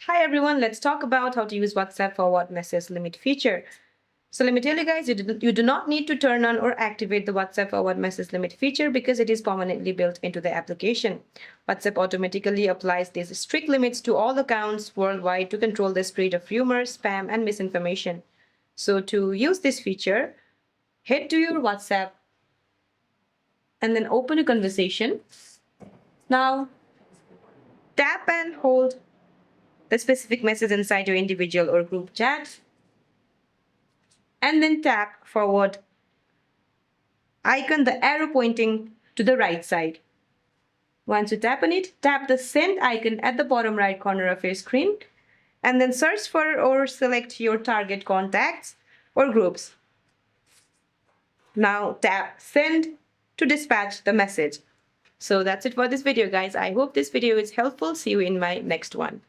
Hi everyone, let's talk about how to use WhatsApp forward message limit feature. So let me tell you guys, you do not need to turn on or activate the WhatsApp forward message limit feature because it is permanently built into the application. WhatsApp automatically applies these strict limits to all accounts worldwide to control the spread of rumors, spam, and misinformation. So to use this feature, head to your WhatsApp and then open a conversation. Now tap and hold the specific message inside your individual or group chat, and then tap forward icon, the arrow pointing to the right side. Once you tap on it, tap the send icon at the bottom right corner of your screen, and then search for or select your target contacts or groups. Now tap send to dispatch the message. So that's it for this video, guys. I hope this video is helpful. See you in my next one.